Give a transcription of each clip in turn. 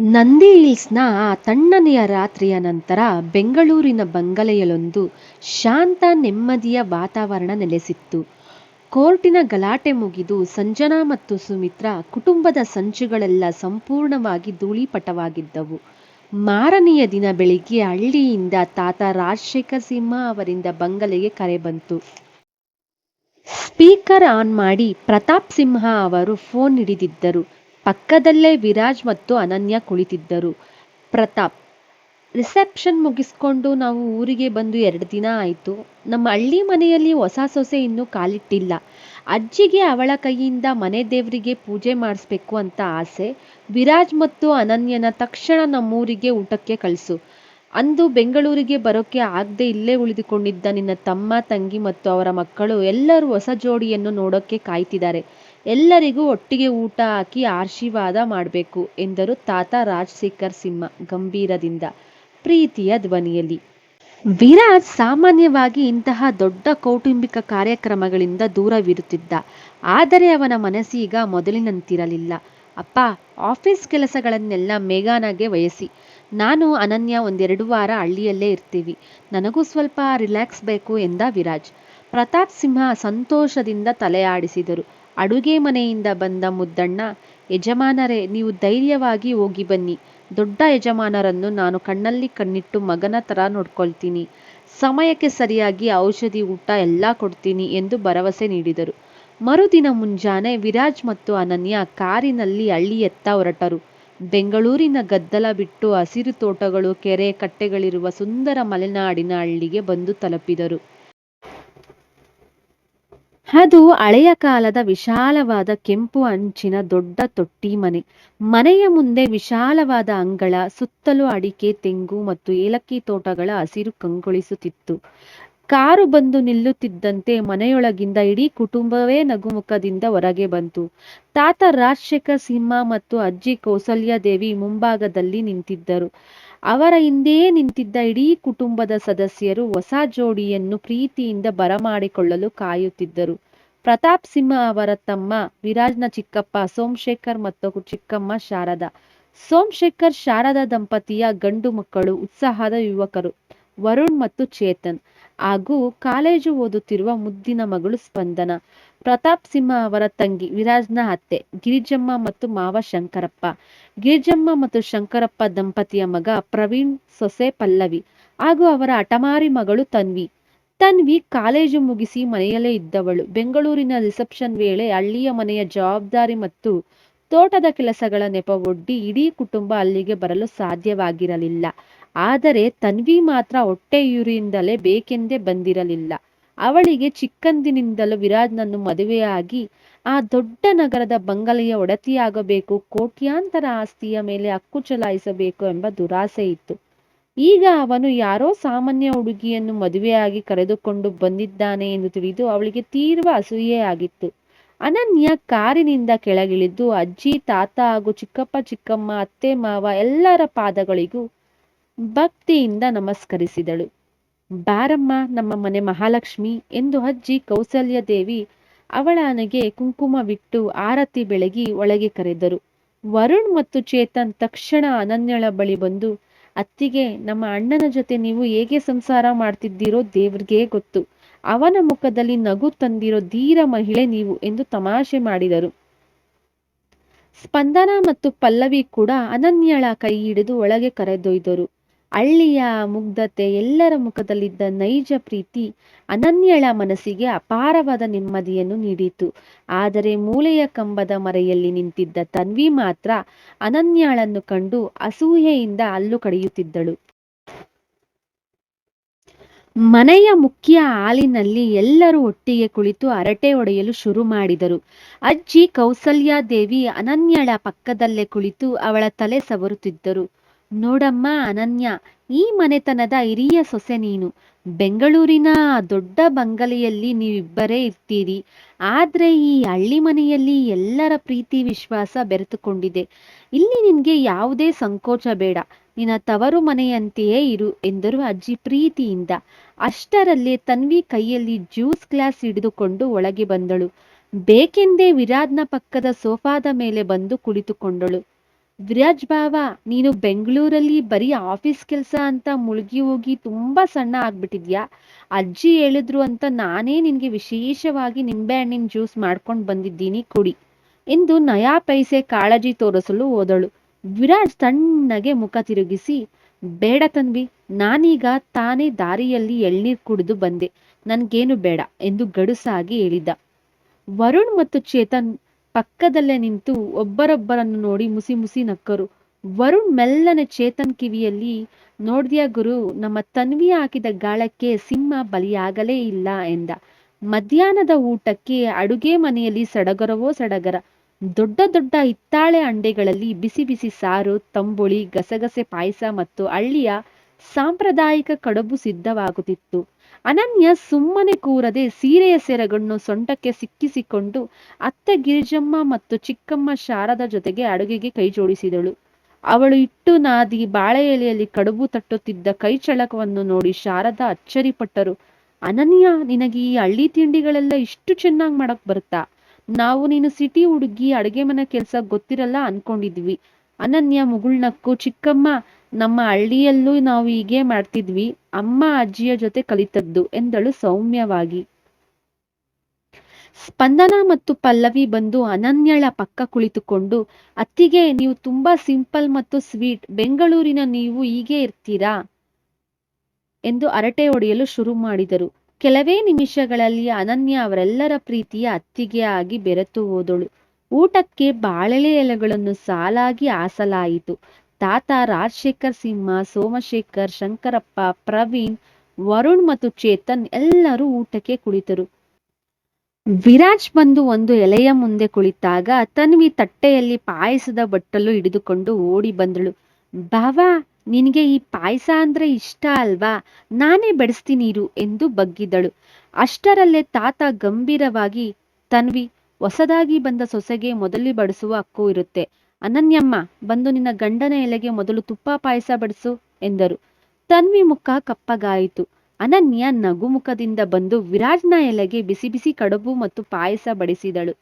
ನಂದಿ ಹಿಲ್ಸ್‌ನ ಆ ತಣ್ಣನೆಯ ರಾತ್ರಿಯ ನಂತರ ಬೆಂಗಳೂರಿನ ಬಂಗಲೆಯಲ್ಲೊಂದು ಶಾಂತ ನೆಮ್ಮದಿಯ ವಾತಾವರಣ ನೆಲೆಸಿತ್ತು. ಕೋರ್ಟಿನ ಗಲಾಟೆ ಮುಗಿದು ಸಂಜನಾ ಮತ್ತು ಸುಮಿತ್ರಾ ಕುಟುಂಬದ ಸಂಚುಗಳೆಲ್ಲ ಸಂಪೂರ್ಣವಾಗಿ ಧೂಳೀಪಟವಾಗಿದ್ದವು. ಮಾರನೆಯ ದಿನ ಬೆಳಿಗ್ಗೆ ಹಳ್ಳಿಯಿಂದ ತಾತ ರಾಜಶೇಖರ್ ಸಿಂಹ ಅವರಿಂದ ಬಂಗಲೆಗೆ ಕರೆ ಬಂತು. ಸ್ಪೀಕರ್ ಆನ್ ಮಾಡಿ ಪ್ರತಾಪ್ ಸಿಂಹ ಅವರು ಫೋನ್ ಹಿಡಿದಿದ್ದರು. ಪಕ್ಕದಲ್ಲೇ ವಿರಾಜ್ ಮತ್ತು ಅನನ್ಯ ಕುಳಿತಿದ್ದರು. ಪ್ರತಾಪ್: ರಿಸೆಪ್ಷನ್ ಮುಗಿಸ್ಕೊಂಡು ನಾವು ಊರಿಗೆ ಬಂದು 2 ದಿನ ಆಯ್ತು. ನಮ್ಮ ಹಳ್ಳಿ ಮನೆಯಲ್ಲಿ ಹೊಸ ಸೊಸೆ ಇನ್ನೂ ಕಾಲಿಟ್ಟಿಲ್ಲ. ಅಜ್ಜಿಗೆ ಅವಳ ಕೈಯಿಂದ ಮನೆ ದೇವ್ರಿಗೆ ಪೂಜೆ ಮಾಡಿಸ್ಬೇಕು ಅಂತ ಆಸೆ. ವಿರಾಜ್ ಮತ್ತು ಅನನ್ಯನ ತಕ್ಷಣ ನಮ್ಮೂರಿಗೆ ಊಟಕ್ಕೆ ಕಳಿಸು. ಅಂದು ಬೆಂಗಳೂರಿಗೆ ಬರೋಕ್ಕೆ ಆಗದೆ ಇಲ್ಲೇ ಉಳಿದುಕೊಂಡಿದ್ದ ನಿನ್ನ ತಮ್ಮ, ತಂಗಿ ಮತ್ತು ಅವರ ಮಕ್ಕಳು ಎಲ್ಲರೂ ಹೊಸ ಜೋಡಿಯನ್ನು ನೋಡೋಕ್ಕೆ ಕಾಯ್ತಿದ್ದಾರೆ. ಎಲ್ಲರಿಗೂ ಒಟ್ಟಿಗೆ ಊಟ ಹಾಕಿ ಆಶೀರ್ವಾದ ಮಾಡಬೇಕು ಎಂದರು ತಾತ ರಾಜಶೇಖರ್ ಸಿಂಹ ಗಂಭೀರದಿಂದ, ಪ್ರೀತಿಯ ಧ್ವನಿಯಲ್ಲಿ. ವಿರಾಜ್ ಸಾಮಾನ್ಯವಾಗಿ ಇಂತಹ ದೊಡ್ಡ ಕೌಟುಂಬಿಕ ಕಾರ್ಯಕ್ರಮಗಳಿಂದ ದೂರವಿರುತ್ತಿದ್ದ. ಆದರೆ ಅವನ ಮನಸ್ಸೀಗ ಮೊದಲಿನಂತಿರಲಿಲ್ಲ. ಅಪ್ಪ, ಆಫೀಸ್ ಕೆಲಸಗಳನ್ನೆಲ್ಲ ಮೇಘನಾಗೆ ವಹಿಸಿ. ನಾನು ಅನನ್ಯ 1-2 ವಾರ ಹಳ್ಳಿಯಲ್ಲೇ ಇರ್ತೀವಿ. ನನಗೂ ಸ್ವಲ್ಪ ರಿಲ್ಯಾಕ್ಸ್ ಬೇಕು ಎಂದ ವಿರಾಜ್. ಪ್ರತಾಪ್ ಸಿಂಹ ಸಂತೋಷದಿಂದ ತಲೆ ಆಡಿಸಿದರು. ಅಡುಗೆ ಮನೆಯಿಂದ ಬಂದ ಮುದ್ದಣ್ಣ: ಯಜಮಾನರೇ, ನೀವು ಧೈರ್ಯವಾಗಿ ಹೋಗಿ ಬನ್ನಿ. ದೊಡ್ಡ ಯಜಮಾನರನ್ನು ನಾನು ಕಣ್ಣಲ್ಲಿ ಕಣ್ಣಿಟ್ಟು ಮಗನ ಥರ ನೋಡ್ಕೊಳ್ತೀನಿ. ಸಮಯಕ್ಕೆ ಸರಿಯಾಗಿ ಔಷಧಿ, ಊಟ ಎಲ್ಲ ಕೊಡ್ತೀನಿ ಎಂದು ಭರವಸೆ ನೀಡಿದರು. ಮರುದಿನ ಮುಂಜಾನೆ ವಿರಾಜ್ ಮತ್ತು ಅನನ್ಯ ಕಾರಿನಲ್ಲಿ ಹಳ್ಳಿಯತ್ತ ಹೊರಟರು. ಬೆಂಗಳೂರಿನ ಗದ್ದಲ ಬಿಟ್ಟು ಹಸಿರು ತೋಟಗಳು, ಕೆರೆ ಕಟ್ಟೆಗಳಿರುವ ಸುಂದರ ಮಲೆನಾಡಿನ ಹಳ್ಳಿಗೆ ಬಂದು ತಲುಪಿದರು. ಅದು ಹಳೆಯ ಕಾಲದ ವಿಶಾಲವಾದ ಕೆಂಪು ಹಂಚಿನ ದೊಡ್ಡ ತೊಟ್ಟಿ ಮನೆ. ಮನೆಯ ಮುಂದೆ ವಿಶಾಲವಾದ ಅಂಗಳ, ಸುತ್ತಲೂ ಅಡಿಕೆ, ತೆಂಗು ಮತ್ತು ಏಲಕ್ಕಿ ತೋಟಗಳ ಹಸಿರು ಕಂಗೊಳಿಸುತ್ತಿತ್ತು. ಕಾರು ಬಂದು ನಿಲ್ಲುತ್ತಿದ್ದಂತೆ ಮನೆಯೊಳಗಿಂದ ಇಡೀ ಕುಟುಂಬವೇ ನಗುಮುಖದಿಂದ ಹೊರಗೆ ಬಂತು. ತಾತ ರಾಜಶೇಖರ್ ಸಿಂಹ ಮತ್ತು ಅಜ್ಜಿ ಕೌಸಲ್ಯಾದೇವಿ ಮುಂಭಾಗದಲ್ಲಿ ನಿಂತಿದ್ದರು. ಅವರ ಹಿಂದೆಯೇ ನಿಂತಿದ್ದ ಇಡೀ ಕುಟುಂಬದ ಸದಸ್ಯರು ಹೊಸ ಜೋಡಿಯನ್ನು ಪ್ರೀತಿಯಿಂದ ಬರಮಾಡಿಕೊಳ್ಳಲು ಕಾಯುತ್ತಿದ್ದರು. ಪ್ರತಾಪ್ ಸಿಂಹ ಅವರ ತಮ್ಮ ವಿರಾಜ್ನ ಚಿಕ್ಕಪ್ಪ ಸೋಮಶೇಖರ್ ಮತ್ತು ಚಿಕ್ಕಮ್ಮ ಶಾರದಾ. ಸೋಮಶೇಖರ್ ಶಾರದಾ ದಂಪತಿಯ ಗಂಡು ಮಕ್ಕಳು ಉತ್ಸಾಹದ ಯುವಕರು ವರುಣ್ ಮತ್ತು ಚೇತನ್, ಹಾಗೂ ಕಾಲೇಜು ಓದುತ್ತಿರುವ ಮುದ್ದಿನ ಮಗಳು ಸ್ಪಂದನ. ಪ್ರತಾಪ್ ಸಿಂಹ ಅವರ ತಂಗಿ ವಿರಾಜ್ನ ಅತ್ತೆ ಗಿರಿಜಮ್ಮ ಮತ್ತು ಮಾವ ಶಂಕರಪ್ಪ. ಗಿರಿಜಮ್ಮ ಮತ್ತು ಶಂಕರಪ್ಪ ದಂಪತಿಯ ಮಗ ಪ್ರವೀಣ್, ಸೊಸೆ ಪಲ್ಲವಿ ಹಾಗೂ ಅವರ ಹಠಮಾರಿ ಮಗಳು ತನ್ವಿ. ತನ್ವಿ ಕಾಲೇಜು ಮುಗಿಸಿ ಮನೆಯಲ್ಲೇ ಇದ್ದವಳು. ಬೆಂಗಳೂರಿನ ರಿಸೆಪ್ಷನ್ ವೇಳೆ ಹಳ್ಳಿಯ ಮನೆಯ ಜವಾಬ್ದಾರಿ ಮತ್ತು ತೋಟದ ಕೆಲಸಗಳ ನೆಪವೊಡ್ಡಿ ಇಡೀ ಕುಟುಂಬ ಅಲ್ಲಿಗೆ ಬರಲು ಸಾಧ್ಯವಾಗಿರಲಿಲ್ಲ. ಆದರೆ ತನ್ವಿ ಮಾತ್ರ ಹೊಟ್ಟೆಯುರಿಯಿಂದಲೇ ಬೇಕೆಂದೇ ಬಂದಿರಲಿಲ್ಲ. ಅವಳಿಗೆ ಚಿಕ್ಕಂದಿನಿಂದಲೂ ವಿರಾಜ್ನನ್ನು ಮದುವೆಯಾಗಿ ಆ ದೊಡ್ಡ ನಗರದ ಬಂಗಲೆಯ ಒಡತಿಯಾಗಬೇಕು, ಕೋಟ್ಯಾಂತರ ಆಸ್ತಿಯ ಮೇಲೆ ಹಕ್ಕು ಚಲಾಯಿಸಬೇಕು ಎಂಬ ದುರಾಸೆ ಇತ್ತು. ಈಗ ಅವನು ಯಾರೋ ಸಾಮಾನ್ಯ ಹುಡುಗಿಯನ್ನು ಮದುವೆಯಾಗಿ ಕರೆದುಕೊಂಡು ಬಂದಿದ್ದಾನೆ ಎಂದು ತಿಳಿದು ಅವಳಿಗೆ ತೀವ್ರ ಅಸೂಯೆಯಾಗಿತ್ತು. ಅನನ್ಯ ಕಾರಿನಿಂದ ಕೆಳಗಿಳಿದು ಅಜ್ಜಿ, ತಾತ ಹಾಗೂ ಚಿಕ್ಕಪ್ಪ, ಚಿಕ್ಕಮ್ಮ, ಅತ್ತೆ, ಮಾವ ಎಲ್ಲರ ಪಾದಗಳಿಗೂ ಭಕ್ತಿಯಿಂದ ನಮಸ್ಕರಿಸಿದಳು. ಬಾರಮ್ಮ, ನಮ್ಮ ಮನೆ ಮಹಾಲಕ್ಷ್ಮಿ ಎಂದು ಅಜ್ಜಿ ಕೌಸಲ್ಯಾದೇವಿ ಅವಳ ಹಣೆಗೆ ಕುಂಕುಮವಿಟ್ಟು ಆರತಿ ಬೆಳಗಿ ಒಳಗೆ ಕರೆದರು. ವರುಣ್ ಮತ್ತು ಚೇತನ್ ತಕ್ಷಣ ಅನನ್ಯಳ ಬಳಿ ಬಂದು, ಅತ್ತಿಗೆ, ನಮ್ಮ ಅಣ್ಣನ ಜೊತೆ ನೀವು ಹೇಗೆ ಸಂಸಾರ ಮಾಡ್ತಿದ್ದೀರೋ ದೇವ್ರಿಗೆ ಗೊತ್ತು. ಅವನ ಮುಖದಲ್ಲಿ ನಗು ತಂದಿರೋ ಧೀರ ಮಹಿಳೆ ನೀವು ಎಂದು ತಮಾಷೆ ಮಾಡಿದರು. ಸ್ಪಂದನ ಮತ್ತು ಪಲ್ಲವಿ ಕೂಡ ಅನನ್ಯಳ ಕೈ ಹಿಡಿದು ಒಳಗೆ ಕರೆದೊಯ್ದರು. ಹಳ್ಳಿಯ ಮುಗ್ಧತೆ, ಎಲ್ಲರ ಮುಖದಲ್ಲಿದ್ದ ನೈಜ ಪ್ರೀತಿ ಅನನ್ಯಳ ಮನಸ್ಸಿಗೆ ಅಪಾರವಾದ ನೆಮ್ಮದಿಯನ್ನು ನೀಡಿತು. ಆದರೆ ಮೂಲೆಯ ಕಂಬದ ಮರೆಯಲ್ಲಿ ನಿಂತಿದ್ದ ತನ್ವಿ ಮಾತ್ರ ಅನನ್ಯಳನ್ನು ಕಂಡು ಅಸೂಯೆಯಿಂದ ಹಲ್ಲು ಕಡಿಯುತ್ತಿದ್ದಳು. ಮನೆಯ ಮುಖ್ಯ ಹಾಲಿನಲ್ಲಿ ಎಲ್ಲರೂ ಒಟ್ಟಿಗೆ ಕುಳಿತು ಹರಟೆ ಹೊಡೆಯಲು ಶುರು ಮಾಡಿದರು. ಅಜ್ಜಿ ಕೌಸಲ್ಯಾದೇವಿ ಅನನ್ಯಳ ಪಕ್ಕದಲ್ಲೇ ಕುಳಿತು ಅವಳ ತಲೆ ಸವರುತ್ತಿದ್ದರು. ನೋಡಮ್ಮ ಅನನ್ಯ, ಈ ಮನೆತನದ ಹಿರಿಯ ಸೊಸೆ ನೀನು. ಬೆಂಗಳೂರಿನ ದೊಡ್ಡ ಬಂಗಲೆಯಲ್ಲಿ ನೀವಿಬ್ಬರೇ ಇರ್ತೀರಿ. ಆದ್ರೆ ಈ ಹಳ್ಳಿ ಮನೆಯಲ್ಲಿ ಎಲ್ಲರ ಪ್ರೀತಿ ವಿಶ್ವಾಸ ಬೆರೆತುಕೊಂಡಿದೆ. ಇಲ್ಲಿ ನಿನ್ಗೆ ಯಾವುದೇ ಸಂಕೋಚ ಬೇಡ. ನಿನ್ನ ತವರು ಮನೆಯಂತೆಯೇ ಇರು ಎಂದರು ಅಜ್ಜಿ ಪ್ರೀತಿಯಿಂದ. ಅಷ್ಟರಲ್ಲೇ ತನ್ವಿ ಕೈಯಲ್ಲಿ ಜ್ಯೂಸ್ ಗ್ಲಾಸ್ ಹಿಡಿದುಕೊಂಡು ಒಳಗೆ ಬಂದಳು. ಬೇಕೆಂದೇ ವಿರಾಜ್ನ ಪಕ್ಕದ ಸೋಫಾದ ಮೇಲೆ ಬಂದು ಕುಳಿತುಕೊಂಡಳು. ವಿರಾಜ್ ಬಾವ, ನೀನು ಬೆಂಗಳೂರಲ್ಲಿ ಬರೀ ಆಫೀಸ್ ಕೆಲಸ ಅಂತ ಮುಳುಗಿ ಹೋಗಿ ತುಂಬಾ ಸಣ್ಣ ಆಗ್ಬಿಟ್ಟಿದ್ಯಾ. ಅಜ್ಜಿ ಹೇಳಿದ್ರು ಅಂತ ನಾನೇ ನಿನ್ಗೆ ವಿಶೇಷವಾಗಿ ನಿಂಬೆಹಣ್ಣಿನ ಜ್ಯೂಸ್ ಮಾಡ್ಕೊಂಡು ಬಂದಿದ್ದೀನಿ, ಕುಡಿ ಎಂದು ನಯಾ ಪೈಸೆ ಕಾಳಜಿ ತೋರಿಸಲು ಹೋದಳು. ವಿರಾಜ್ ತಣ್ಣಗೆ ಮುಖ ತಿರುಗಿಸಿ, ಬೇಡ ತನ್ವಿ, ನಾನೀಗ ತಾನೇ ದಾರಿಯಲ್ಲಿ ಎಳ್ನೀರ್ ಕುಡಿದು ಬಂದೆ, ನನ್ಗೇನು ಬೇಡ ಎಂದು ಗಡುಸಾಗಿ ಹೇಳಿದ. ವರುಣ್ ಮತ್ತು ಚೇತನ್ ಪಕ್ಕದಲ್ಲೇ ನಿಂತು ಒಬ್ಬರೊಬ್ಬರನ್ನು ನೋಡಿ ಮುಸಿ ಮುಸಿ ನಕ್ಕರು. ವರುಣ್ ಮೆಲ್ಲನೆ ಚೇತನ್ ಕಿವಿಯಲ್ಲಿ, ನೋಡ್ದ್ಯಾ ಗುರು, ನಮ್ಮ ತನ್ವಿ ಹಾಕಿದ ಗಾಳಕ್ಕೆ ಸಿಂಹ ಬಲಿಯಾಗಲೇ ಇಲ್ಲ ಎಂದ. ಮಧ್ಯಾಹ್ನದ ಊಟಕ್ಕೆ ಅಡುಗೆ ಮನೆಯಲ್ಲಿ ಸಡಗರವೋ ಸಡಗರ. ದೊಡ್ಡ ದೊಡ್ಡ ಹಿತ್ತಾಳೆ ಅಂಡೆಗಳಲ್ಲಿ ಬಿಸಿ ಬಿಸಿ ಸಾರು, ತಂಬುಳಿ, ಗಸಗಸೆ ಪಾಯಸ ಮತ್ತು ಹಳ್ಳಿಯ ಸಾಂಪ್ರದಾಯಿಕ ಕಡುಬು ಸಿದ್ಧವಾಗುತ್ತಿತ್ತು. ಅನನ್ಯ ಸುಮ್ಮನೆ ಕೂರದೆ ಸೀರೆಯ ಸೆರಗನ್ನು ಸೊಂಟಕ್ಕೆ ಸಿಕ್ಕಿಸಿಕೊಂಡು ಅತ್ತೆ ಗಿರಿಜಮ್ಮ ಮತ್ತು ಚಿಕ್ಕಮ್ಮ ಶಾರದ ಜೊತೆಗೆ ಅಡುಗೆಗೆ ಕೈ ಜೋಡಿಸಿದಳು. ಅವಳು ಇಟ್ಟು ನಾದಿ ಬಾಳೆ ಎಲೆಯಲ್ಲಿ ಕಡುಬು ತಟ್ಟುತ್ತಿದ್ದ ಕೈ ಚಳಕವನ್ನು ನೋಡಿ ಶಾರದ ಅಚ್ಚರಿಪಟ್ಟರು. ಅನನ್ಯ, ನಿನಗೆ ಈ ಹಳ್ಳಿ ತಿಂಡಿಗಳೆಲ್ಲ ಇಷ್ಟು ಚೆನ್ನಾಗಿ ಮಾಡಕ್ ಬರುತ್ತಾ? ನಾವು ನೀನು ಸಿಟಿ ಹುಡುಗಿ, ಅಡುಗೆ ಮನೆ ಕೆಲ್ಸ ಗೊತ್ತಿರಲ್ಲ ಅನ್ಕೊಂಡಿದ್ವಿ. ಅನನ್ಯ ಮುಗುಳ್ನಕ್ಕು, ಚಿಕ್ಕಮ್ಮ, ನಮ್ಮ ಹಳ್ಳಿಯಲ್ಲೂ ನಾವು ಹೀಗೆ ಮಾಡ್ತಿದ್ವಿ, ಅಮ್ಮ ಅಜ್ಜಿಯ ಜೊತೆ ಕಲಿತದ್ದು ಎಂದಳು ಸೌಮ್ಯವಾಗಿ. ಸ್ಪಂದನ ಮತ್ತು ಪಲ್ಲವಿ ಬಂದು ಅನನ್ಯಳ ಪಕ್ಕ ಕುಳಿತುಕೊಂಡು, ಅತ್ತಿಗೆ, ನೀವು ತುಂಬಾ ಸಿಂಪಲ್ ಮತ್ತು ಸ್ವೀಟ್, ಬೆಂಗಳೂರಿನ ನೀವು ಹೀಗೆ ಇರ್ತೀರಾ ಎಂದು ಹರಟೆ ಹೊಡೆಯಲು ಶುರು ಮಾಡಿದರು. ಕೆಲವೇ ನಿಮಿಷಗಳಲ್ಲಿ ಅನನ್ಯ ಅವರೆಲ್ಲರ ಪ್ರೀತಿಯ ಅತ್ತಿಗೆ ಆಗಿ ಬೆರೆತು ಹೋದಳು. ಊಟಕ್ಕೆ ಬಾಳೆಲೆ ಎಲೆಗಳನ್ನು ಸಾಲಾಗಿ ಹಾಸಲಾಯಿತು. ತಾತ, ರಾಜಶೇಖರ್ ಸಿಂಹ, ಸೋಮಶೇಖರ್, ಶಂಕರಪ್ಪ, ಪ್ರವೀಣ್, ವರುಣ್ ಮತ್ತು ಚೇತನ್ ಎಲ್ಲರೂ ಊಟಕ್ಕೆ ಕುಳಿತರು. ವಿರಾಜ್ ಬಂದು ಒಂದು ಎಲೆಯ ಮುಂದೆ ಕುಳಿತಾಗ ತನ್ವಿ ತಟ್ಟೆಯಲ್ಲಿ ಪಾಯಸದ ಬಟ್ಟಲು ಹಿಡಿದುಕೊಂಡು ಓಡಿ ಬಂದಳು. ಬಾವಾ, ನಿನಗೆ ಈ ಪಾಯಸ ಅಂದ್ರೆ ಇಷ್ಟ ಅಲ್ವಾ, ನಾನೇ ಬಡಿಸ್ತೀನಿ ಇರು ಎಂದು ಬಗ್ಗಿದಳು. ಅಷ್ಟರಲ್ಲೇ ತಾತ ಗಂಭೀರವಾಗಿ, ತನ್ವಿ, ಹೊಸದಾಗಿ ಬಂದ ಸೊಸೆಗೆ ಮೊದಲು ಬಡಿಸುವ ಹಕ್ಕು ಇರುತ್ತೆ. ಅನನ್ಯಮ್ಮ, ಬಂದು ನಿನ್ನ ಗಂಡನ ಎಲೆಗೆ ಮೊದಲು ತುಪ್ಪ ಪಾಯಸ ಬಡಿಸು ಎಂದರು. ತನ್ವಿ ಮುಖ ಕಪ್ಪಗಾಯಿತು. ಅನನ್ಯ ನಗುಮುಖದಿಂದ ಬಂದು ವಿರಾಜ್ನ ಎಲೆಗೆ ಬಿಸಿ ಬಿಸಿ ಕಡುಬು ಮತ್ತು ಪಾಯಸ ಬಡಿಸಿದಳು.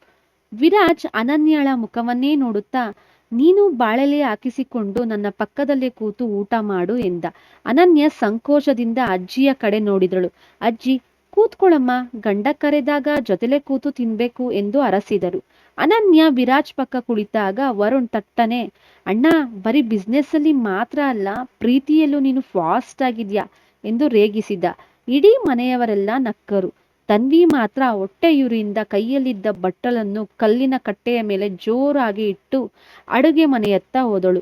ವಿರಾಜ್ ಅನನ್ಯಳ ಮುಖವನ್ನೇ ನೋಡುತ್ತಾ, ನೀನು ಬಾಳೆಲೆ ಹಾಕಿಸಿಕೊಂಡು ನನ್ನ ಪಕ್ಕದಲ್ಲೇ ಕೂತು ಊಟ ಮಾಡು ಎಂದ. ಅನನ್ಯ ಸಂಕೋಚದಿಂದ ಅಜ್ಜಿಯ ಕಡೆ ನೋಡಿದಳು. ಅಜ್ಜಿ, ಕೂತ್ಕೊಳ್ಳಮ್ಮ, ಗಂಡ ಕರೆದಾಗ ಜೊತೆಲೆ ಕೂತು ತಿನ್ಬೇಕು ಎಂದು ಅರಸಿದರು. ಅನನ್ಯ ವಿರಾಜ್ ಪಕ್ಕ ಕುಳಿತಾಗ ವರುಣ್ ತಟ್ಟನೆ, ಅಣ್ಣ, ಬರೀ ಬಿಸ್ನೆಸ್ ಅಲ್ಲಿ ಮಾತ್ರ ಅಲ್ಲ, ಪ್ರೀತಿಯಲ್ಲೂ ನೀನು ಫಾಸ್ಟ್ ಆಗಿದ್ಯಾ ಎಂದು ರೇಗಿಸಿದ. ಇಡೀ ಮನೆಯವರೆಲ್ಲ ನಕ್ಕರು. ತನ್ವಿ ಮಾತ್ರ ಹೊಟ್ಟೆಯುರಿಯಿಂದ ಕೈಯಲ್ಲಿದ್ದ ಬಟ್ಟಲನ್ನು ಕಲ್ಲಿನ ಕಟ್ಟೆಯ ಮೇಲೆ ಜೋರಾಗಿ ಇಟ್ಟು ಅಡುಗೆ ಮನೆಯತ್ತ ಹೋದಳು.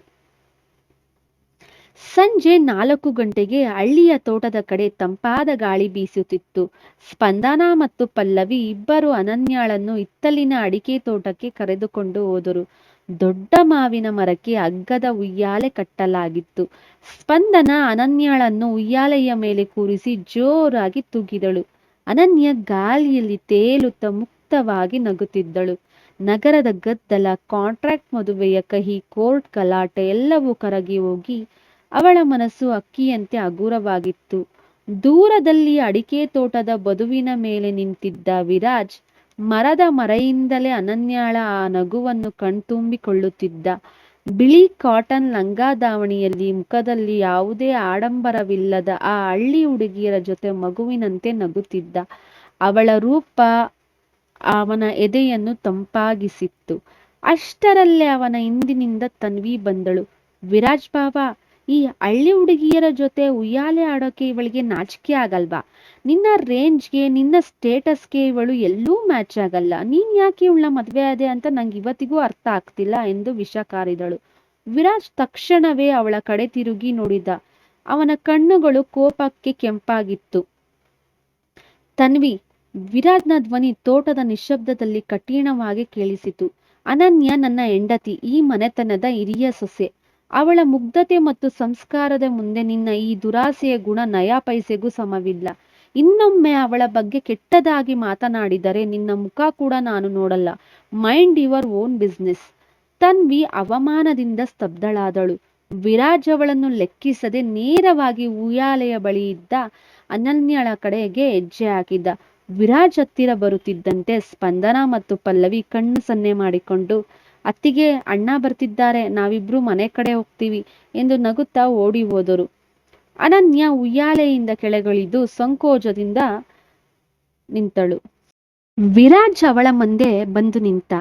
ಸಂಜೆ 4 ಗಂಟೆಗೆ ಹಳ್ಳಿಯ ತೋಟದ ಕಡೆ ತಂಪಾದ ಗಾಳಿ ಬೀಸುತ್ತಿತ್ತು. ಸ್ಪಂದನ ಮತ್ತು ಪಲ್ಲವಿ ಇಬ್ಬರು ಅನನ್ಯಾಳನ್ನು ಇತ್ತಲಿನ ಅಡಿಕೆ ತೋಟಕ್ಕೆ ಕರೆದುಕೊಂಡು ಹೋದರು. ದೊಡ್ಡ ಮಾವಿನ ಮರಕ್ಕೆ ಹಗ್ಗದ ಉಯ್ಯಾಲೆ ಕಟ್ಟಲಾಗಿತ್ತು. ಸ್ಪಂದನ ಅನನ್ಯಾಳನ್ನು ಉಯ್ಯಾಲೆಯ ಮೇಲೆ ಕೂರಿಸಿ ಜೋರಾಗಿ ತೂಗಿದಳು. ಅನನ್ಯ ಗಾಳಿಯಲ್ಲಿ ತೇಲುತ್ತಾ ಮುಕ್ತವಾಗಿ ನಗುತ್ತಿದ್ದಳು. ನಗರದ ಗದ್ದಲ, ಕಾಂಟ್ರಾಕ್ಟ್ ಮದುವೆಯ ಕಹಿ, ಕೋರ್ಟ್ ಗಲಾಟೆ ಎಲ್ಲವೂ ಕರಗಿ ಹೋಗಿ ಅವಳ ಮನಸ್ಸು ಅಕ್ಕಿಯಂತೆ ಹಗುರವಾಗಿತ್ತು. ದೂರದಲ್ಲಿ ಅಡಿಕೆ ತೋಟದ ಬದುವಿನ ಮೇಲೆ ನಿಂತಿದ್ದ ವಿರಾಜ್ ಮರದ ಮರೆಯಿಂದಲೇ ಅನನ್ಯಾಳ ಆ ನಗುವನ್ನು ಕಣ್ತುಂಬಿಕೊಳ್ಳುತ್ತಿದ್ದ. ಬಿಳಿ ಕಾಟನ್ ಲಂಗಾದಾವಣಿಯಲ್ಲಿ ಮುಖದಲ್ಲಿ ಯಾವುದೇ ಆಡಂಬರವಿಲ್ಲದ ಆ ಹಳ್ಳಿ ಹುಡುಗಿಯರ ಜೊತೆ ಮಗುವಿನಂತೆ ನಗುತ್ತಿದ್ದ. ಅವಳ ರೂಪ ಅವನ ಎದೆಯನ್ನು ತಂಪಾಗಿಸಿತ್ತು. ಅಷ್ಟರಲ್ಲೇ ಅವನ ಹಿಂದಿನಿಂದ ತನ್ವಿ ಬಂದಳು. ವಿರಾಜ್ ಬಾಬಾ, ಈ ಹಳ್ಳಿ ಹುಡುಗಿಯರ ಜೊತೆ ಉಯ್ಯಾಲೆ ಆಡೋಕೆ ಇವಳಿಗೆ ನಾಚಿಕೆ ಆಗಲ್ವಾ? ನಿನ್ನ ರೇಂಜ್ಗೆ, ನಿನ್ನ ಸ್ಟೇಟಸ್ಗೆ ಇವಳು ಎಲ್ಲೂ ಮ್ಯಾಚ್ ಆಗಲ್ಲ. ನೀನ್ ಯಾಕೆ ಇವಳ ಮದ್ವೆ ಆದೆ ಅಂತ ನಂಗೆ ಇವತ್ತಿಗೂ ಅರ್ಥ ಆಗ್ತಿಲ್ಲ ಎಂದು ವಿಷ ಕಾರಿದಳು. ವಿರಾಜ್ ತಕ್ಷಣವೇ ಅವಳ ಕಡೆ ತಿರುಗಿ ನೋಡಿದ. ಅವನ ಕಣ್ಣುಗಳು ಕೋಪಕ್ಕೆ ಕೆಂಪಾಗಿತ್ತು. ತನ್ವಿ, ವಿರಾಜ್ನ ಧ್ವನಿ ತೋಟದ ನಿಶ್ಶಬ್ದದಲ್ಲಿ ಕಠಿಣವಾಗಿ ಕೇಳಿಸಿತು. ಅನನ್ಯ ನನ್ನ ಹೆಂಡತಿ, ಈ ಮನೆತನದ ಹಿರಿಯ ಸೊಸೆ. ಅವಳ ಮುಗ್ಧತೆ ಮತ್ತು ಸಂಸ್ಕಾರದ ಮುಂದೆ ನಿನ್ನ ಈ ದುರಾಸೆಯ ಗುಣ ನಯಾ ಪೈಸೆಗೂ ಸಮವಿಲ್ಲ. ಇನ್ನೊಮ್ಮೆ ಅವಳ ಬಗ್ಗೆ ಕೆಟ್ಟದಾಗಿ ಮಾತನಾಡಿದರೆ ನಿನ್ನ ಮುಖ ಕೂಡ ನಾನು ನೋಡಲ್ಲ. Mind your own business. Tanvi ಅವಮಾನದಿಂದ ಸ್ತಬ್ಧಳಾದಳು. ವಿರಾಜ್ ಅವಳನ್ನು ಲೆಕ್ಕಿಸದೆ ನೇರವಾಗಿ ಉಯ್ಯಾಲೆಯ ಬಳಿ ಇದ್ದ ಅನನ್ಯಳ ಕಡೆಗೆ ಹೆಜ್ಜೆ ಹಾಕಿದ್ದ. ವಿರಾಜ್ ಹತ್ತಿರ ಬರುತ್ತಿದ್ದಂತೆ ಸ್ಪಂದನ ಮತ್ತು ಪಲ್ಲವಿ ಕಣ್ಣು ಸನ್ನೆ ಮಾಡಿಕೊಂಡು, ಅತ್ತಿಗೆ, ಅಣ್ಣ ಬರ್ತಿದ್ದಾರೆ, ನಾವಿಬ್ರು ಮನೆ ಕಡೆ ಹೋಗ್ತೀವಿ ಎಂದು ನಗುತ್ತಾ ಓಡಿ ಹೋದರು. ಅನನ್ಯ ಉಯ್ಯಾಲೆಯಿಂದ ಕೆಳಗಿಳಿದು ಸಂಕೋಚದಿಂದ ನಿಂತಳು. ವಿರಾಜ್ ಅವಳ ಮುಂದೆ ಬಂದು ನಿಂತ.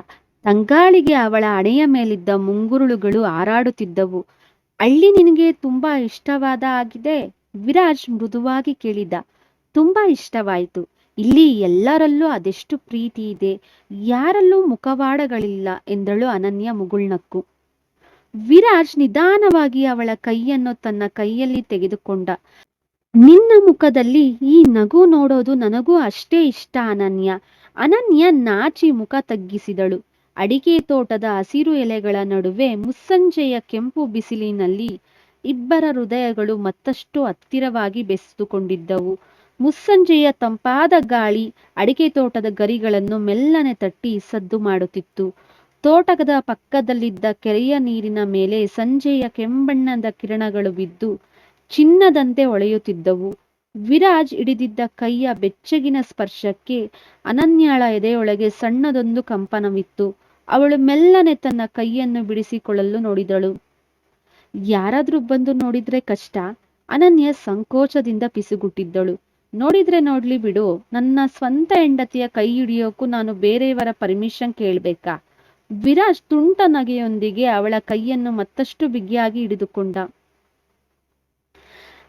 ತಂಗಾಳಿಗೆ ಅವಳ ಹಣೆಯ ಮೇಲಿದ್ದ ಮುಂಗುರುಳುಗಳು ಹಾರಾಡುತ್ತಿದ್ದವು. ಹಳ್ಳಿ ನಿನಗೆ ತುಂಬಾ ಇಷ್ಟವಾದ ಆಗಿದೆ? ವಿರಾಜ್ ಮೃದುವಾಗಿ ಕೇಳಿದ. ತುಂಬಾ ಇಷ್ಟವಾಯಿತು. ಇಲ್ಲಿ ಎಲ್ಲರಲ್ಲೂ ಅದೆಷ್ಟು ಪ್ರೀತಿ ಇದೆ, ಯಾರಲ್ಲೂ ಮುಖವಾಡಗಳಿಲ್ಲ ಎಂದಳು ಅನನ್ಯ ಮುಗುಳ್ನಕ್ಕು. ವಿರಾಜ್ ನಿಧಾನವಾಗಿ ಅವಳ ಕೈಯನ್ನು ತನ್ನ ಕೈಯಲ್ಲಿ ತೆಗೆದುಕೊಂಡ. ನಿನ್ನ ಮುಖದಲ್ಲಿ ಈ ನಗು ನೋಡೋದು ನನಗೂ ಅಷ್ಟೇ ಇಷ್ಟ ಅನನ್ಯ. ಅನನ್ಯ ನಾಚಿ ಮುಖ ತಗ್ಗಿಸಿದಳು. ಅಡಿಕೆ ತೋಟದ ಹಸಿರು ಎಲೆಗಳ ನಡುವೆ ಮುಸ್ಸಂಜೆಯ ಕೆಂಪು ಬಿಸಿಲಿನಲ್ಲಿ ಇಬ್ಬರ ಹೃದಯಗಳು ಮತ್ತಷ್ಟು ಹತ್ತಿರವಾಗಿ ಬೆಸೆದುಕೊಂಡಿದ್ದವು. ಮುಸ್ಸಂಜೆಯ ತಂಪಾದ ಗಾಳಿ ಅಡಿಕೆ ತೋಟದ ಗರಿಗಳನ್ನು ಮೆಲ್ಲನೆ ತಟ್ಟಿ ಸದ್ದು ಮಾಡುತ್ತಿತ್ತು. ತೋಟದ ಪಕ್ಕದಲ್ಲಿದ್ದ ಕೆರೆಯ ನೀರಿನ ಮೇಲೆ ಸಂಜೆಯ ಕೆಂಬಣ್ಣದ ಕಿರಣಗಳು ಬಿದ್ದು ಚಿನ್ನದಂತೆ ಹೊಳೆಯುತ್ತಿದ್ದವು. ವಿರಾಜ್ ಹಿಡಿದಿದ್ದ ಕೈಯ ಬೆಚ್ಚಗಿನ ಸ್ಪರ್ಶಕ್ಕೆ ಅನನ್ಯಳ ಎದೆಯೊಳಗೆ ಸಣ್ಣದೊಂದು ಕಂಪನವಿತ್ತು. ಅವಳು ಮೆಲ್ಲನೆ ತನ್ನ ಕೈಯನ್ನು ಬಿಡಿಸಿಕೊಳ್ಳಲು ನೋಡಿದಳು. ಯಾರಾದ್ರೂ ಬಂದು ನೋಡಿದ್ರೆ ಕಷ್ಟ. ಅನನ್ಯ ಸಂಕೋಚದಿಂದ ಪಿಸುಗುಟ್ಟಿದ್ದಳು. ನೋಡಿದ್ರೆ ನೋಡ್ಲಿ ಬಿಡು, ನನ್ನ ಸ್ವಂತ ಹೆಂಡತಿಯ ಕೈ ಹಿಡಿಯೋಕು ನಾನು ಬೇರೆಯವರ ಪರ್ಮಿಷನ್ ಕೇಳ್ಬೇಕಾ? ವಿರಾಜ್ ತುಂಟ ನಗೆಯೊಂದಿಗೆ ಅವಳ ಕೈಯನ್ನು ಮತ್ತಷ್ಟು ಬಿಗಿಯಾಗಿ ಹಿಡಿದುಕೊಂಡ.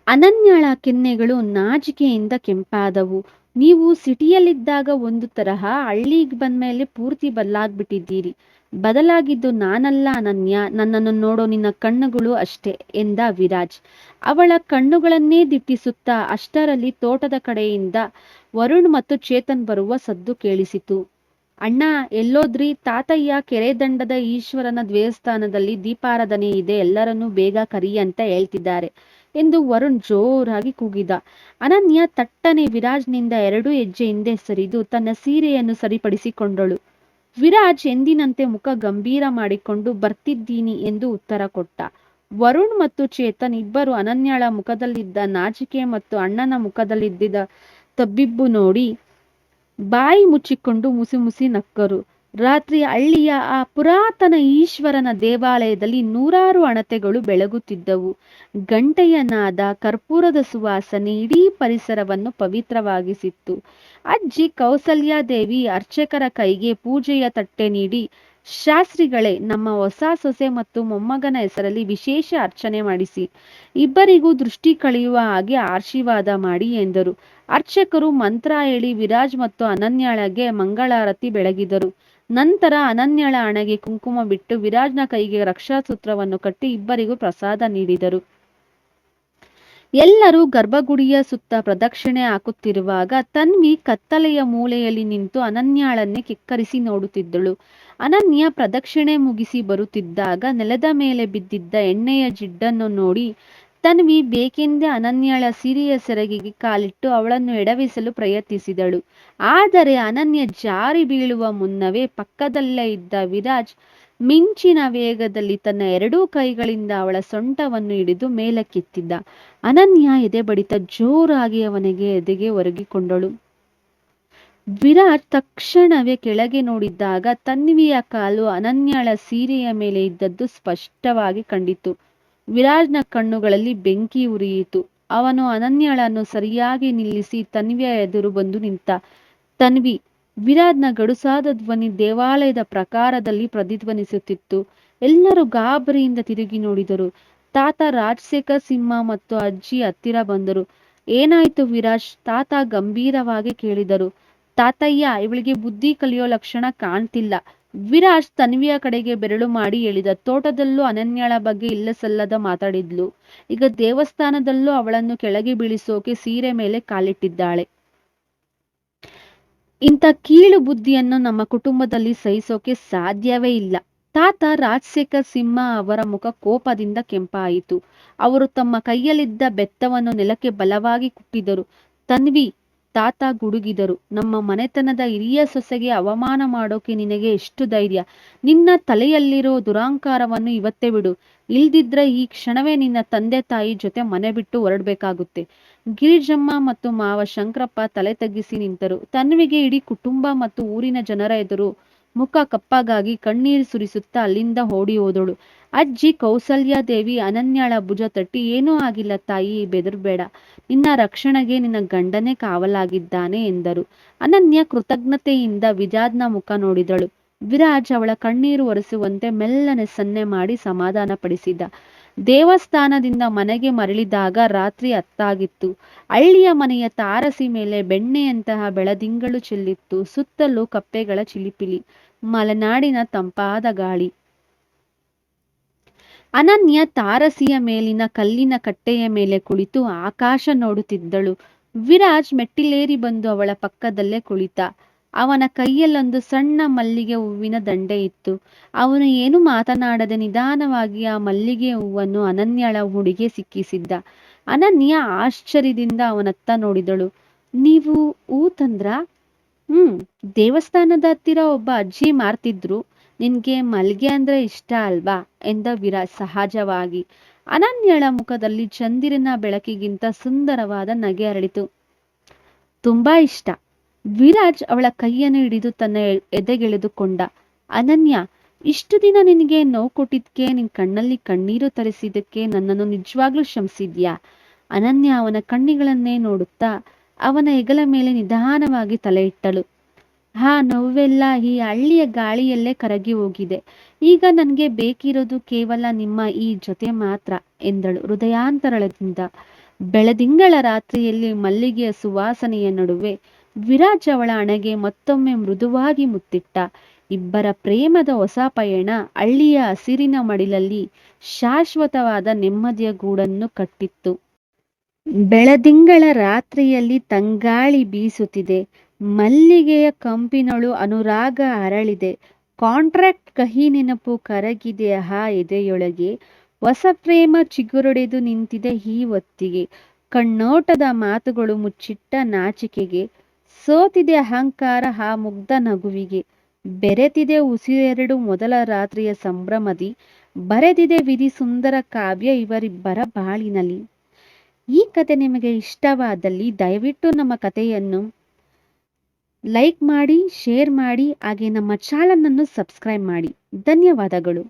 ಅನನ್ಯಳ ಕೆನ್ನೆಗಳು ನಾಚಿಕೆಯಿಂದ ಕೆಂಪಾದವು. ನೀವು ಸಿಟಿಯಲ್ಲಿದ್ದಾಗ ಒಂದು ತರಹ, ಹಳ್ಳಿಗೆ ಬಂದ್ಮೇಲೆ ಪೂರ್ತಿ ಬದಲಾಗ್ಬಿಟ್ಟಿದ್ದೀರಿ. ಬದಲಾಗಿದ್ದು ನಾನಲ್ಲ ಅನನ್ಯ, ನನ್ನನ್ನು ನೋಡೋ ನಿನ್ನ ಕಣ್ಣುಗಳು ಅಷ್ಟೇ ಎಂದ ವಿರಾಜ್ ಅವಳ ಕಣ್ಣುಗಳನ್ನೇ ದಿಟ್ಟಿಸುತ್ತಾ. ಅಷ್ಟರಲ್ಲಿ ತೋಟದ ಕಡೆಯಿಂದ ವರುಣ್ ಮತ್ತು ಚೇತನ್ ಬರುವ ಸದ್ದು ಕೇಳಿಸಿತು. ಅಣ್ಣ, ಎಲ್ಲೋದ್ರಿ? ತಾತಯ್ಯ ಕೆರೆ ದಂಡದ ಈಶ್ವರನ ದೇವಸ್ಥಾನದಲ್ಲಿ ದೀಪಾರಾಧನೆ ಇದೆ, ಎಲ್ಲರನ್ನೂ ಬೇಗ ಕರಿ ಅಂತ ಹೇಳ್ತಿದ್ದಾರೆ ಎಂದು ವರುಣ್ ಜೋರಾಗಿ ಕೂಗಿದ. ಅನನ್ಯ ತಟ್ಟನೆ ವಿರಾಜ್ನಿಂದ 2 ಹೆಜ್ಜೆ ಹಿಂದೆ ಸರಿದು ತನ್ನ ಸೀರೆಯನ್ನು ಸರಿಪಡಿಸಿಕೊಂಡಳು. ವಿರಾಜ್ ಎಂದಿನಂತೆ ಮುಖ ಗಂಭೀರ ಮಾಡಿಕೊಂಡು ಬರ್ತಿದ್ದೀನಿ ಎಂದು ಉತ್ತರ ಕೊಟ್ಟ. ವರುಣ್ ಮತ್ತು ಚೇತನ್ ಇಬ್ಬರು ಅನನ್ಯಳ ಮುಖದಲ್ಲಿದ್ದ ನಾಚಿಕೆ ಮತ್ತು ಅಣ್ಣನ ಮುಖದಲ್ಲಿದ್ದ ತಬ್ಬಿಬ್ಬು ನೋಡಿ ಬಾಯಿ ಮುಚ್ಚಿಕೊಂಡು ಮುಸಿ ಮುಸಿ ನಕ್ಕರು. ರಾತ್ರಿ ಹಳ್ಳಿಯ ಆ ಪುರಾತನ ಈಶ್ವರನ ದೇವಾಲಯದಲ್ಲಿ ನೂರಾರು ಹಣತೆಗಳು ಬೆಳಗುತ್ತಿದ್ದವು. ಗಂಟೆಯ ನಾದ, ಕರ್ಪೂರದ ಸುವಾಸನೆ ಇಡೀ ಪರಿಸರವನ್ನು ಪವಿತ್ರವಾಗಿಸಿತ್ತು. ಅಜ್ಜಿ ಕೌಸಲ್ಯಾದೇವಿ ಅರ್ಚಕರ ಕೈಗೆ ಪೂಜೆಯ ತಟ್ಟೆ ನೀಡಿ, ಶಾಸ್ತ್ರಿಗಳೇ, ನಮ್ಮ ಹೊಸ ಸೊಸೆ ಮತ್ತು ಮೊಮ್ಮಗನ ಹೆಸರಲ್ಲಿ ವಿಶೇಷ ಅರ್ಚನೆ ಮಾಡಿಸಿ, ಇಬ್ಬರಿಗೂ ದೃಷ್ಟಿ ಕಳೆಯುವ ಹಾಗೆ ಆಶೀರ್ವಾದ ಮಾಡಿ ಎಂದರು. ಅರ್ಚಕರು ಮಂತ್ರ ಹೇಳಿ ವಿರಾಜ್ ಮತ್ತು ಅನನ್ಯಳಿಗೆ ಮಂಗಳಾರತಿ ಬೆಳಗಿದರು. ನಂತರ ಅನನ್ಯಳ ಹಣೆಗೆ ಕುಂಕುಮ ಬಿಟ್ಟು ವಿರಾಜ್ನ ಕೈಗೆ ರಕ್ಷಾಸೂತ್ರವನ್ನು ಕಟ್ಟಿ ಇಬ್ಬರಿಗೂ ಪ್ರಸಾದ ನೀಡಿದರು. ಎಲ್ಲರೂ ಗರ್ಭಗುಡಿಯ ಸುತ್ತ ಪ್ರದಕ್ಷಿಣೆ ಹಾಕುತ್ತಿರುವಾಗ ತನ್ವಿ ಕತ್ತಲೆಯ ಮೂಲೆಯಲ್ಲಿ ನಿಂತು ಅನನ್ಯಳನ್ನೇ ಕಿಕ್ಕರಿಸಿ ನೋಡುತ್ತಿದ್ದಳು. ಅನನ್ಯ ಪ್ರದಕ್ಷಿಣೆ ಮುಗಿಸಿ ಬರುತ್ತಿದ್ದಾಗ ನೆಲದ ಮೇಲೆ ಬಿದ್ದಿದ್ದ ಎಣ್ಣೆಯ ಜಿಡ್ಡನ್ನು ನೋಡಿ ತನ್ವಿ ಬೇಕೆಂದೇ ಅನನ್ಯಳ ಸೀರೆಯ ಸೆರಗಿಗೆ ಕಾಲಿಟ್ಟು ಅವಳನ್ನು ಎಡವಿಸಲು ಪ್ರಯತ್ನಿಸಿದಳು. ಆದರೆ ಅನನ್ಯ ಜಾರಿ ಬೀಳುವ ಮುನ್ನವೇ ಪಕ್ಕದಲ್ಲೇ ಇದ್ದ ವಿರಾಜ್ ಮಿಂಚಿನ ವೇಗದಲ್ಲಿ ತನ್ನ 2 ಕೈಗಳಿಂದ ಅವಳ ಸೊಂಟವನ್ನು ಹಿಡಿದು ಮೇಲಕ್ಕೆತ್ತಿದ್ದ. ಅನನ್ಯ ಎದೆ ಬಡಿತ ಜೋರಾಗಿ ಅವನಿಗೆ ಎದೆಗೆ ಒರಗಿಕೊಂಡಳು. ವಿರಾಜ್ ತಕ್ಷಣವೇ ಕೆಳಗೆ ನೋಡಿದಾಗ ತನ್ವಿಯ ಕಾಲು ಅನನ್ಯಳ ಸೀರೆಯ ಮೇಲೆ ಇದ್ದದ್ದು ಸ್ಪಷ್ಟವಾಗಿ ಕಂಡಿತು. ವಿರಾಜ್ನ ಕಣ್ಣುಗಳಲ್ಲಿ ಬೆಂಕಿ ಉರಿಯಿತು. ಅವನು ಅನನ್ಯಳನ್ನು ಸರಿಯಾಗಿ ನಿಲ್ಲಿಸಿ ತನ್ವಿಯ ಎದುರು ಬಂದು ನಿಂತ. ತನ್ವಿ! ವಿರಾಜ್ನ ಗಡುಸಾದ ಧ್ವನಿ ದೇವಾಲಯದ ಪ್ರಾಕಾರದಲ್ಲಿ ಪ್ರತಿಧ್ವನಿಸುತ್ತಿತ್ತು. ಎಲ್ಲರೂ ಗಾಬರಿಯಿಂದ ತಿರುಗಿ ನೋಡಿದರು. ತಾತ ರಾಜಶೇಖರ್ ಸಿಂಹ ಮತ್ತು ಅಜ್ಜಿ ಹತ್ತಿರ ಬಂದರು. ಏನಾಯ್ತು ವಿರಾಜ್? ತಾತ ಗಂಭೀರವಾಗಿ ಕೇಳಿದರು. ತಾತಯ್ಯ, ಇವಳಿಗೆ ಬುದ್ಧಿ ಕಲಿಯೋ ಲಕ್ಷಣ ಕಾಣ್ತಿಲ್ಲ. ವಿರಾಜ್ ತನ್ವಿಯ ಕಡೆಗೆ ಬೆರಳು ಮಾಡಿ ಹೇಳಿದ. ತೋಟದಲ್ಲೂ ಅನನ್ಯಳ ಬಗ್ಗೆ ಇಲ್ಲಸಲ್ಲದ ಮಾತಾಡಿದ್ಲು. ಈಗ ದೇವಸ್ಥಾನದಲ್ಲೂ ಅವಳನ್ನು ಕೆಳಗೆ ಬೀಳಿಸೋಕೆ ಸೀರೆ ಮೇಲೆ ಕಾಲಿಟ್ಟಿದ್ದಾಳೆ. ಇಂಥ ಕೀಳು ಬುದ್ಧಿಯನ್ನು ನಮ್ಮ ಕುಟುಂಬದಲ್ಲಿ ಸಹಿಸೋಕೆ ಸಾಧ್ಯವೇ ಇಲ್ಲ. ತಾತ ರಾಜಶೇಖರ್ ಸಿಂಹ ಅವರ ಮುಖ ಕೋಪದಿಂದ ಕೆಂಪಾಯಿತು. ಅವರು ತಮ್ಮ ಕೈಯಲ್ಲಿದ್ದ ಬೆತ್ತವನ್ನು ನೆಲಕ್ಕೆ ಬಲವಾಗಿ ಕುಟ್ಟಿದರು. ತನ್ವಿ! ತಾತ ಗುಡುಗಿದರು. ನಮ್ಮ ಮನೆತನದ ಹಿರಿಯ ಸೊಸೆಗೆ ಅವಮಾನ ಮಾಡೋಕೆ ನಿನಗೆ ಎಷ್ಟು ಧೈರ್ಯ? ನಿನ್ನ ತಲೆಯಲ್ಲಿರೋ ದುರಹಂಕಾರವನ್ನು ಇವತ್ತೇ ಬಿಡು. ಇಲ್ದಿದ್ರೆ ಈ ಕ್ಷಣವೇ ನಿನ್ನ ತಂದೆ ತಾಯಿ ಜೊತೆ ಮನೆ ಬಿಟ್ಟು ಹೊರಡ್ಬೇಕಾಗುತ್ತೆ. ಗಿರಿಜಮ್ಮ ಮತ್ತು ಮಾವ ಶಂಕರಪ್ಪ ತಲೆ ತಗ್ಗಿಸಿ ನಿಂತರು. ತನ್ವಿಗೆ ಇಡೀ ಕುಟುಂಬ ಮತ್ತು ಊರಿನ ಜನರ ಎದುರು ಮುಖ ಕಪ್ಪಗಾಗಿ ಕಣ್ಣೀರು ಸುರಿಸುತ್ತಾ ಅಲ್ಲಿಂದ ಓಡಿ ಹೋದಳು. ಅಜ್ಜಿ ಕೌಸಲ್ಯಾದೇವಿ ಅನನ್ಯಳ ಭುಜ ತಟ್ಟಿ, ಏನೂ ಆಗಿಲ್ಲ ತಾಯಿ, ಬೆದರ್ಬೇಡ, ನಿನ್ನ ರಕ್ಷಣೆಗೆ ನಿನ್ನ ಗಂಡನೇ ಕಾವಲಾಗಿದ್ದಾನೆ ಎಂದರು. ಅನನ್ಯ ಕೃತಜ್ಞತೆಯಿಂದ ವಿರಾಜ್ನ ಮುಖ ನೋಡಿದಳು. ವಿರಾಜ್ ಅವಳ ಕಣ್ಣೀರು ಒರೆಸುವಂತೆ ಮೆಲ್ಲನೆ ಸನ್ನೆ ಮಾಡಿ ಸಮಾಧಾನ ಪಡಿಸಿದ. ದೇವಸ್ಥಾನದಿಂದ ಮನೆಗೆ ಮರಳಿದಾಗ ರಾತ್ರಿ ಹೊತ್ತಾಗಿತ್ತು. ಹಳ್ಳಿಯ ಮನೆಯ ತಾರಸಿ ಮೇಲೆ ಬೆಣ್ಣೆಯಂತಹ ಬೆಳದಿಂಗಳು ಚೆಲ್ಲಿತ್ತು. ಸುತ್ತಲೂ ಕಪ್ಪೆಗಳ ಚಿಲಿಪಿಲಿ, ಮಲೆನಾಡಿನ ತಂಪಾದ ಗಾಳಿ. ಅನನ್ಯ ತಾರಸಿಯ ಮೇಲಿನ ಕಲ್ಲಿನ ಕಟ್ಟೆಯ ಮೇಲೆ ಕುಳಿತು ಆಕಾಶ ನೋಡುತ್ತಿದ್ದಳು. ವಿರಾಜ್ ಮೆಟ್ಟಿಲೇರಿ ಬಂದು ಅವಳ ಪಕ್ಕದಲ್ಲೇ ಕುಳಿತ. ಅವನ ಕೈಯಲ್ಲೊಂದು ಸಣ್ಣ ಮಲ್ಲಿಗೆ ಹೂವಿನ ದಂಡೆ ಇತ್ತು. ಅವನು ಏನು ಮಾತನಾಡದೆ ನಿಧಾನವಾಗಿ ಆ ಮಲ್ಲಿಗೆ ಹೂವನ್ನು ಅನನ್ಯಳ ಮುಡಿಗೆ ಸಿಕ್ಕಿಸಿದ್ದ. ಅನನ್ಯ ಆಶ್ಚರ್ಯದಿಂದ ಅವನತ್ತ ನೋಡಿದಳು. ನೀವು ಹೂ ತಂದ್ರ? ದೇವಸ್ಥಾನದ ಹತ್ತಿರ ಒಬ್ಬ ಅಜ್ಜಿ ಮಾರ್ತಿದ್ರು. ನಿನ್ಗೆ ಮಲ್ಗೆ ಅಂದ್ರೆ ಇಷ್ಟ ಅಲ್ವಾ ಎಂದ ವಿರಾಜ್ ಸಹಜವಾಗಿ. ಅನನ್ಯಳ ಮುಖದಲ್ಲಿ ಚಂದಿರನ ಬೆಳಕಿಗಿಂತ ಸುಂದರವಾದ ನಗೆ ಅರಳಿತು. ತುಂಬಾ ಇಷ್ಟ. ವಿರಾಜ್ ಅವಳ ಕೈಯನ್ನು ಹಿಡಿದು ತನ್ನ ಎದೆಗೆಳೆದುಕೊಂಡ. ಅನನ್ಯ, ಇಷ್ಟು ದಿನ ನಿನಗೆ ನೋವು ಕೊಟ್ಟಿದ್ಕೆ, ನಿನ್ ಕಣ್ಣಲ್ಲಿ ಕಣ್ಣೀರು ತರಿಸಿದ್ದಕ್ಕೆ ನನ್ನನ್ನು ನಿಜವಾಗ್ಲೂ ಕ್ಷಮಿಸಿದ್ಯಾ? ಅನನ್ಯ ಅವನ ಕಣ್ಣಿಗಳನ್ನೇ ನೋಡುತ್ತಾ ಅವನ ಹೆಗಲ ಮೇಲೆ ನಿಧಾನವಾಗಿ ತಲೆ ಇಟ್ಟಳು. ನೋವೆಲ್ಲ ಈ ಹಳ್ಳಿಯ ಗಾಳಿಯಲ್ಲೇ ಕರಗಿ ಹೋಗಿದೆ. ಈಗ ನನಗೆ ಬೇಕಿರೋದು ಕೇವಲ ನಿಮ್ಮ ಈ ಜೊತೆ ಮಾತ್ರ ಎಂದಳು ಹೃದಯಾಂತರದಿಂದ. ಬೆಳದಿಂಗಳ ರಾತ್ರಿಯಲ್ಲಿ ಮಲ್ಲಿಗೆಯ ಸುವಾಸನೆಯ ನಡುವೆ ವಿರಾಜ್ ಅವಳ ಹಣೆಗೆ ಮತ್ತೊಮ್ಮೆ ಮೃದುವಾಗಿ ಮುತ್ತಿಟ್ಟ. ಇಬ್ಬರ ಪ್ರೇಮದ ಹೊಸ ಪಯಣ ಹಳ್ಳಿಯ ಹಸಿರಿನ ಮಡಿಲಲ್ಲಿ ಶಾಶ್ವತವಾದ ನೆಮ್ಮದಿಯ ಗೂಡನ್ನು ಕಟ್ಟಿತ್ತು. ಬೆಳದಿಂಗಳ ರಾತ್ರಿಯಲ್ಲಿ ತಂಗಾಳಿ ಬೀಸುತ್ತಿದೆ. ಮಲ್ಲಿಗೆಯ ಕಂಪಿನಳು ಅನುರಾಗ ಅರಳಿದೆ. ಕಾಂಟ್ರಾಕ್ಟ್ ಕಹಿ ನೆನಪು ಕರಗಿದೆ ಆ ಎದೆಯೊಳಗೆ. ಹೊಸ ಪ್ರೇಮ ಚಿಗುರೊಡೆದು ನಿಂತಿದೆ ಈ ಹೊತ್ತಿಗೆ. ಕಣ್ಣೋಟದ ಮಾತುಗಳು ಮುಚ್ಚಿಟ್ಟ ನಾಚಿಕೆಗೆ. ಸೋತಿದೆ ಅಹಂಕಾರ ಆ ಮುಗ್ಧ ನಗುವಿಗೆ. ಬೆರೆತಿದೆ ಉಸಿರೆರಡು ಮೊದಲ ರಾತ್ರಿಯ ಸಂಭ್ರಮದಿ. ಬರೆದಿದೆ ವಿಧಿ ಸುಂದರ ಕಾವ್ಯ ಇವರಿಬ್ಬರ ಬಾಳಿನಲ್ಲಿ. ಈ ಕತೆ ನಿಮಗೆ ಇಷ್ಟವಾದಲ್ಲಿ ದಯವಿಟ್ಟು ನಮ್ಮ ಕಥೆಯನ್ನು ಲೈಕ್ ಮಾಡಿ, ಶೇರ್ ಮಾಡಿ, ಹಾಗೆ ನಮ್ಮ ಚಾನಲ್ ಅನ್ನು ಸಬ್ಸ್ಕ್ರೈಬ್ ಮಾಡಿ. ಧನ್ಯವಾದಗಳು.